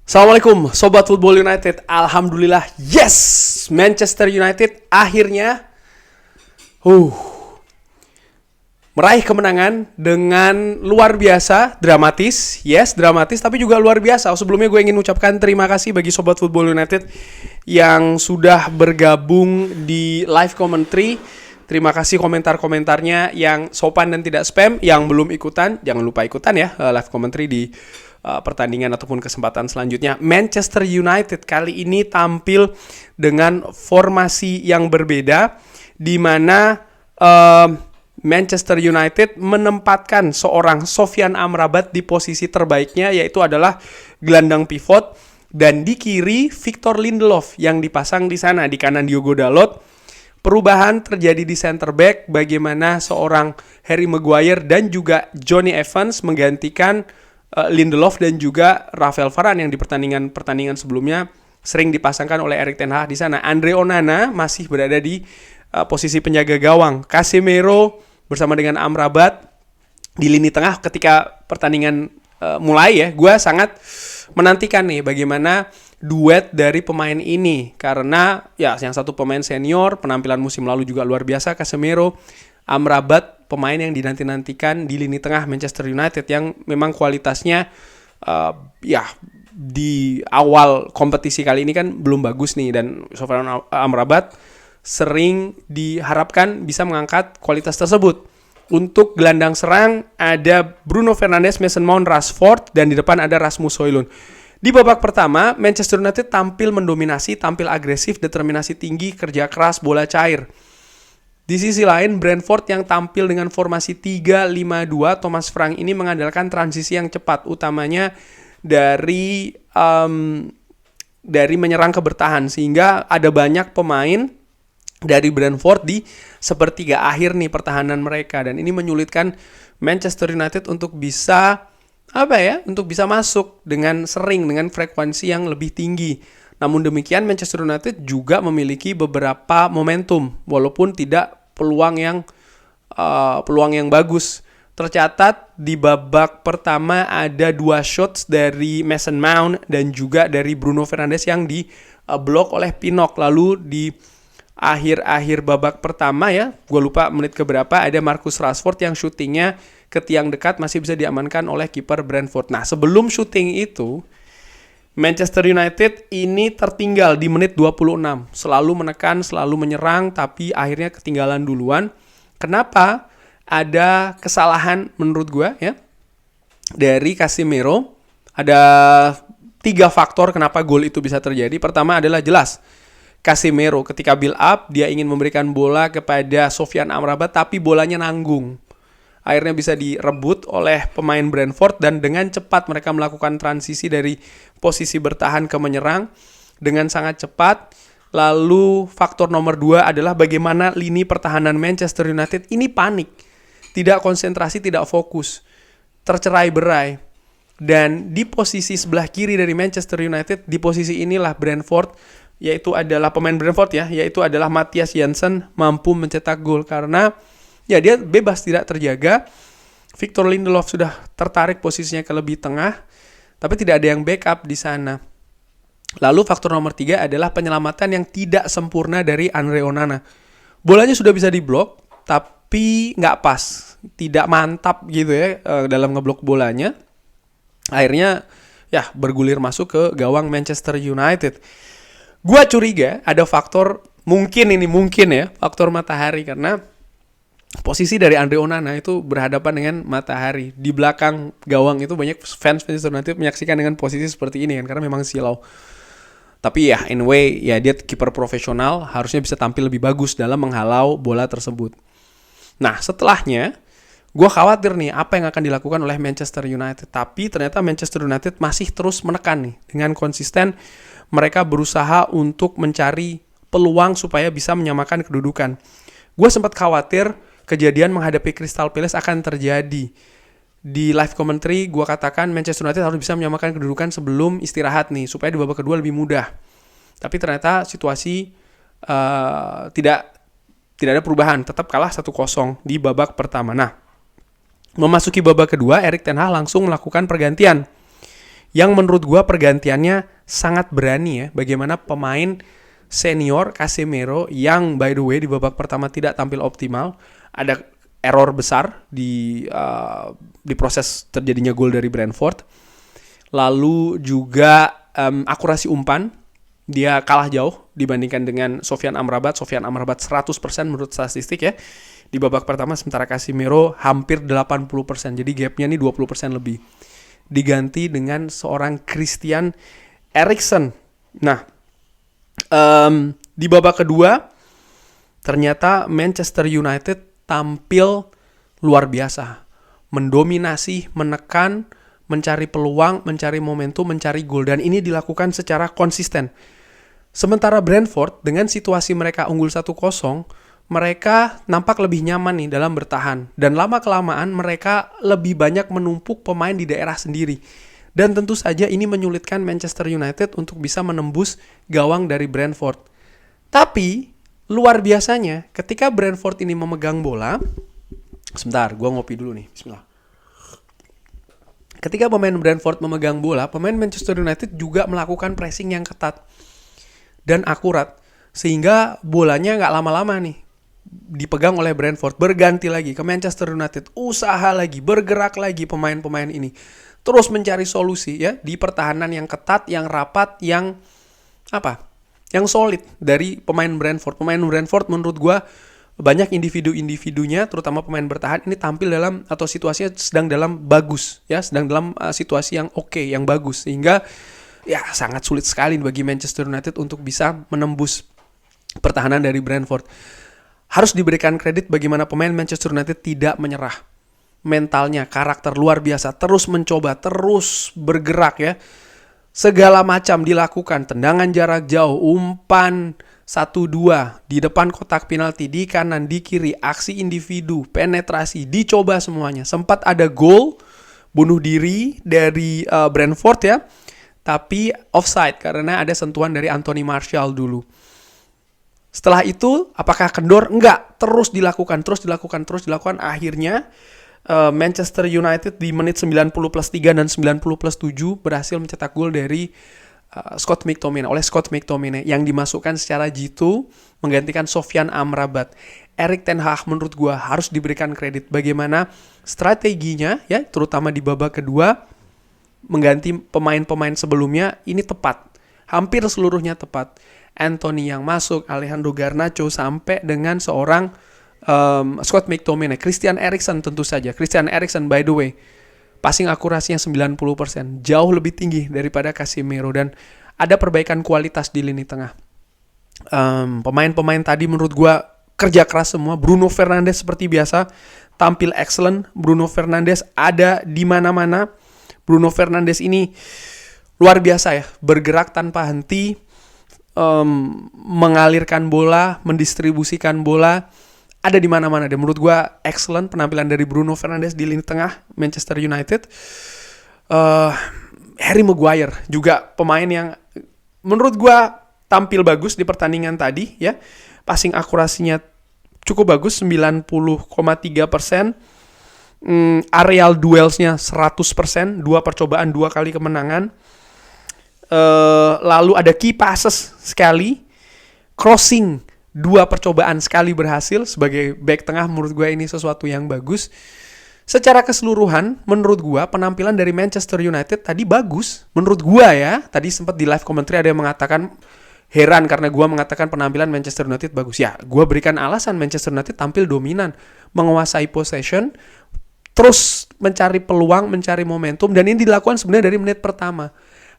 Assalamualaikum Sobat Football United. Alhamdulillah, yes, Manchester United akhirnya meraih kemenangan dengan luar biasa, dramatis. Yes, dramatis tapi juga luar biasa. Sebelumnya gue ingin ucapkan terima kasih bagi Sobat Football United yang sudah bergabung di live commentary. Terima kasih komentar-komentarnya yang sopan dan tidak spam. Yang belum ikutan, jangan lupa ikutan ya live commentary di pertandingan ataupun kesempatan selanjutnya. Manchester United kali ini tampil dengan formasi yang berbeda, di mana Manchester United menempatkan seorang Sofyan Amrabat di posisi terbaiknya, yaitu adalah gelandang pivot, dan di kiri Victor Lindelof yang dipasang di sana, di kanan Diogo Dalot. Perubahan terjadi di center back, bagaimana seorang Harry Maguire dan juga Johnny Evans menggantikan Lindelof dan juga Rafael Varane yang di pertandingan sebelumnya sering dipasangkan oleh Erik ten Hag di sana. Andre Onana masih berada di posisi penjaga gawang. Casemiro bersama dengan Amrabat di lini tengah ketika pertandingan mulai ya. Gue sangat menantikan nih bagaimana duet dari pemain ini, karena ya yang satu pemain senior, penampilan musim lalu juga luar biasa, Casemiro. Amrabat pemain yang dinanti-nantikan di lini tengah Manchester United yang memang kualitasnya ya di awal kompetisi kali ini kan belum bagus nih, dan Sofyan Amrabat sering diharapkan bisa mengangkat kualitas tersebut. Untuk gelandang serang ada Bruno Fernandes, Mason Mount, Rashford, dan di depan ada Rasmus Højlund. Di babak pertama, Manchester United tampil mendominasi, tampil agresif, determinasi tinggi, kerja keras, bola cair. Di sisi lain, Brentford yang tampil dengan formasi 3-5-2, Thomas Frank ini mengandalkan transisi yang cepat, utamanya dari menyerang ke bertahan, sehingga ada banyak pemain dari Brentford di sepertiga akhir nih pertahanan mereka, dan ini menyulitkan Manchester United untuk bisa masuk dengan sering, dengan frekuensi yang lebih tinggi. Namun demikian, Manchester United juga memiliki beberapa momentum, walaupun tidak peluang yang bagus. Tercatat di babak pertama ada 2 shots dari Mason Mount dan juga dari Bruno Fernandes yang diblok oleh Pinnock. Lalu di akhir babak pertama ya, gue lupa menit keberapa, ada Marcus Rashford yang syutingnya ke tiang dekat masih bisa diamankan oleh kiper Brentford. Nah, sebelum syuting itu, Manchester United ini tertinggal di menit 26. Selalu menekan, selalu menyerang, tapi akhirnya ketinggalan duluan. Kenapa? Ada kesalahan menurut gue ya dari Casemiro. Ada 3 faktor kenapa gol itu bisa terjadi. Pertama adalah jelas Casemiro ketika build up, dia ingin memberikan bola kepada Sofyan Amrabat, tapi bolanya nanggung. Akhirnya bisa direbut oleh pemain Brentford, dan dengan cepat mereka melakukan transisi dari posisi bertahan ke menyerang dengan sangat cepat. Lalu faktor nomor 2 adalah bagaimana lini pertahanan Manchester United ini panik. Tidak konsentrasi, tidak fokus. Tercerai-berai. Dan di posisi sebelah kiri dari Manchester United, di posisi inilah Brentford, yaitu adalah pemain Brentford ya, yaitu adalah Matthias Jansen mampu mencetak gol karena ya dia bebas, tidak terjaga. Victor Lindelof sudah tertarik posisinya ke lebih tengah, tapi tidak ada yang backup di sana. Lalu faktor nomor 3 adalah penyelamatan yang tidak sempurna dari Andre Onana. Bolanya sudah bisa diblok, tapi nggak pas, tidak mantap gitu ya dalam ngeblok bolanya. Akhirnya ya bergulir masuk ke gawang Manchester United. Gua curiga ada faktor mungkin ya, faktor matahari, karena posisi dari Andre Onana itu berhadapan dengan matahari. Di belakang gawang itu banyak fans Manchester United menyaksikan dengan posisi seperti ini kan, karena memang silau. Tapi ya anyway, ya dia kiper profesional, harusnya bisa tampil lebih bagus dalam menghalau bola tersebut. Nah, setelahnya gue khawatir nih apa yang akan dilakukan oleh Manchester United. Tapi ternyata Manchester United masih terus menekan nih. Dengan konsisten mereka berusaha untuk mencari peluang supaya bisa menyamakan kedudukan. Gue sempat khawatir kejadian menghadapi Crystal Palace akan terjadi. Di live commentary gue katakan Manchester United harus bisa menyamakan kedudukan sebelum istirahat nih, supaya di babak kedua lebih mudah. Tapi ternyata situasi tidak ada perubahan, tetap kalah 1-0 di babak pertama. Nah, memasuki babak kedua, Erik ten Hag langsung melakukan pergantian. yang menurut gue pergantiannya sangat berani ya. Bagaimana pemain senior Casemiro yang by the way di babak pertama tidak tampil optimal, ada error besar di proses terjadinya gol dari Brentford. Lalu juga akurasi umpan, dia kalah jauh dibandingkan dengan Sofyan Amrabat. Sofyan Amrabat 100% menurut statistik ya di babak pertama, sementara Casemiro hampir 80%. Jadi gapnya nih 20% lebih. Diganti dengan seorang Christian Eriksen. Nah, di babak kedua ternyata Manchester United tampil luar biasa, mendominasi, menekan, mencari peluang, mencari momentum, mencari gol, dan ini dilakukan secara konsisten. Sementara Brentford dengan situasi mereka unggul 1-0, mereka nampak lebih nyaman nih dalam bertahan, dan lama-kelamaan mereka lebih banyak menumpuk pemain di daerah sendiri. Dan tentu saja ini menyulitkan Manchester United untuk bisa menembus gawang dari Brentford. Tapi luar biasanya ketika Brentford ini memegang bola, sebentar, gue ngopi dulu nih, bismillah. Ketika pemain Brentford memegang bola, pemain Manchester United juga melakukan pressing yang ketat dan akurat, sehingga bolanya nggak lama-lama nih dipegang oleh Brentford, berganti lagi ke Manchester United, usaha lagi, bergerak lagi pemain-pemain ini, terus mencari solusi ya di pertahanan yang ketat, yang rapat, yang yang solid dari pemain Brentford. Pemain Brentford menurut gue banyak individu-individunya, terutama pemain bertahan ini tampil dalam atau situasinya sedang dalam bagus ya, sedang dalam situasi yang oke, yang bagus, sehingga ya sangat sulit sekali bagi Manchester United untuk bisa menembus pertahanan dari Brentford. Harus diberikan kredit bagaimana pemain Manchester United tidak menyerah. Mentalnya, karakter luar biasa, terus mencoba, terus bergerak ya. Segala macam dilakukan, tendangan jarak jauh, umpan 1-2 di depan kotak penalti, di kanan, di kiri, aksi individu, penetrasi, dicoba semuanya. Sempat ada gol bunuh diri dari Brentford ya, tapi offside karena ada sentuhan dari Anthony Martial dulu. Setelah itu apakah kendor? Enggak, terus dilakukan. Akhirnya Manchester United di menit 90+3 dan 90+7 berhasil mencetak gol dari Scott McTominay yang dimasukkan secara jitu menggantikan Sofyan Amrabat. Erik ten Hag menurut gue harus diberikan kredit bagaimana strateginya ya, terutama di babak kedua mengganti pemain-pemain sebelumnya ini tepat. Hampir seluruhnya tepat. Anthony yang masuk, Alejandro Garnacho sampai dengan seorang Scott McTominay, Christian Eriksen tentu saja. Christian Eriksen by the way passing akurasinya 90%, jauh lebih tinggi daripada Casemiro, dan ada perbaikan kualitas di lini tengah. Pemain-pemain tadi menurut gue kerja keras semua. Bruno Fernandes seperti biasa tampil excellent. Bruno Fernandes ada di mana-mana. Bruno Fernandes ini luar biasa ya, bergerak tanpa henti, mengalirkan bola, mendistribusikan bola, ada di mana-mana. Dan menurut gue excellent penampilan dari Bruno Fernandes di lini tengah Manchester United. Harry Maguire juga pemain yang menurut gue tampil bagus di pertandingan tadi ya. Passing akurasinya cukup bagus, 90,3%. Aerial duelsnya 100%, 2 percobaan 2 kali kemenangan. Lalu ada key passes sekali, crossing 2 percobaan sekali berhasil. Sebagai back tengah menurut gue ini sesuatu yang bagus. Secara keseluruhan menurut gue penampilan dari Manchester United tadi bagus. Menurut gue ya, tadi sempat di live commentary ada yang mengatakan heran karena gue mengatakan penampilan Manchester United bagus. Ya, gue berikan alasan. Manchester United tampil dominan, menguasai possession, terus mencari peluang, mencari momentum, dan ini dilakukan sebenarnya dari menit pertama.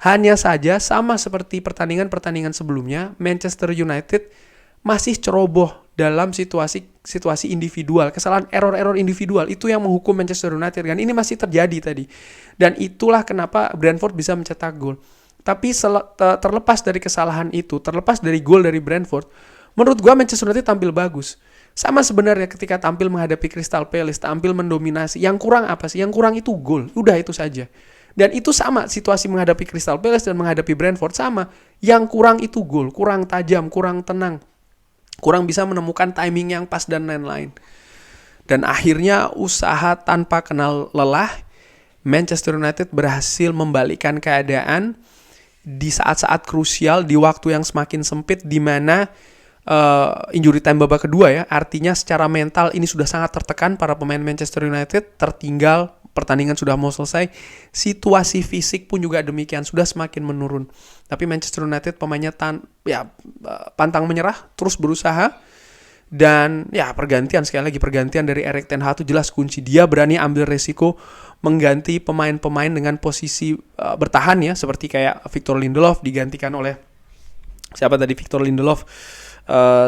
Hanya saja sama seperti pertandingan-pertandingan sebelumnya, Manchester United masih ceroboh dalam situasi individual, kesalahan error individual itu yang menghukum Manchester United kan. Ini masih terjadi tadi. Dan itulah kenapa Brentford bisa mencetak gol. Tapi terlepas dari kesalahan itu, terlepas dari gol dari Brentford, menurut gua Manchester United tampil bagus. Sama sebenarnya ketika tampil menghadapi Crystal Palace, tampil mendominasi. Yang kurang apa sih? Yang kurang itu gol. Udah itu saja. Dan itu sama situasi menghadapi Crystal Palace dan menghadapi Brentford sama. Yang kurang itu gol, kurang tajam, kurang tenang, kurang bisa menemukan timing yang pas dan lain-lain. Dan akhirnya usaha tanpa kenal lelah, Manchester United berhasil membalikkan keadaan di saat-saat krusial, di waktu yang semakin sempit, di mana injury time babak kedua ya. Artinya secara mental ini sudah sangat tertekan para pemain Manchester United, tertinggal, pertandingan sudah mau selesai. Situasi fisik pun juga demikian, sudah semakin menurun. Tapi Manchester United pemainnya pantang menyerah, terus berusaha. Dan ya sekali lagi pergantian dari Erik ten Hag itu jelas kunci. Dia berani ambil resiko mengganti pemain-pemain dengan posisi bertahan ya, seperti kayak Victor Lindelof digantikan oleh siapa tadi? Victor Lindelof.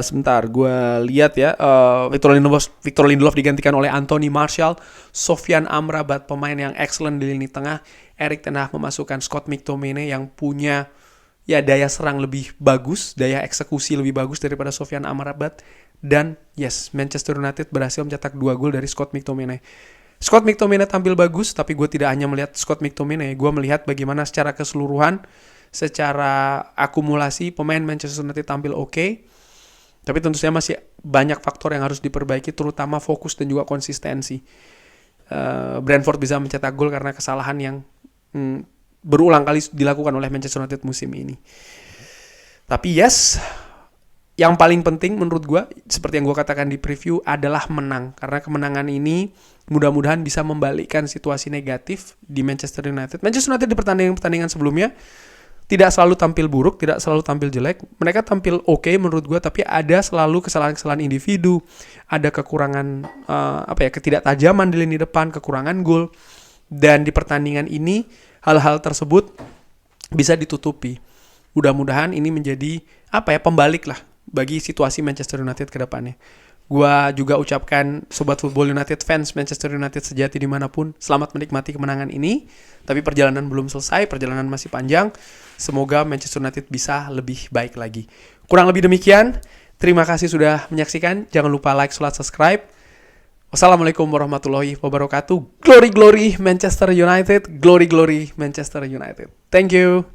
Sebentar, gue lihat ya. Victor Lindelof digantikan oleh Anthony Martial, Sofyan Amrabat, pemain yang excellent di lini tengah. Erik ten Hag memasukkan Scott McTominay yang punya ya daya serang lebih bagus, daya eksekusi lebih bagus daripada Sofyan Amrabat. Dan yes, Manchester United berhasil mencetak 2 gol dari Scott McTominay. Scott McTominay tampil bagus, tapi gue tidak hanya melihat Scott McTominay, gue melihat bagaimana secara keseluruhan, secara akumulasi pemain Manchester United tampil oke. Tapi tentu saja masih banyak faktor yang harus diperbaiki, terutama fokus dan juga konsistensi. Brentford bisa mencetak gol karena kesalahan yang berulang kali dilakukan oleh Manchester United musim ini. Tapi yes, yang paling penting menurut gue, seperti yang gue katakan di preview, adalah menang. Karena kemenangan ini mudah-mudahan bisa membalikkan situasi negatif di Manchester United. Manchester United di pertandingan sebelumnya tidak selalu tampil buruk, tidak selalu tampil jelek. Mereka tampil oke menurut gue, tapi ada selalu kesalahan-kesalahan individu, ada kekurangan ketidaktajaman di lini depan, kekurangan gol. Dan di pertandingan ini hal-hal tersebut bisa ditutupi. Mudah-mudahan ini menjadi pembalik lah bagi situasi Manchester United ke depannya. Gua juga ucapkan Sobat Football United fans Manchester United sejati dimanapun, selamat menikmati kemenangan ini. Tapi perjalanan belum selesai, perjalanan masih panjang. Semoga Manchester United bisa lebih baik lagi. Kurang lebih demikian. Terima kasih sudah menyaksikan. Jangan lupa like, subscribe. Wassalamualaikum warahmatullahi wabarakatuh. Glory, glory Manchester United. Glory, glory Manchester United. Thank you.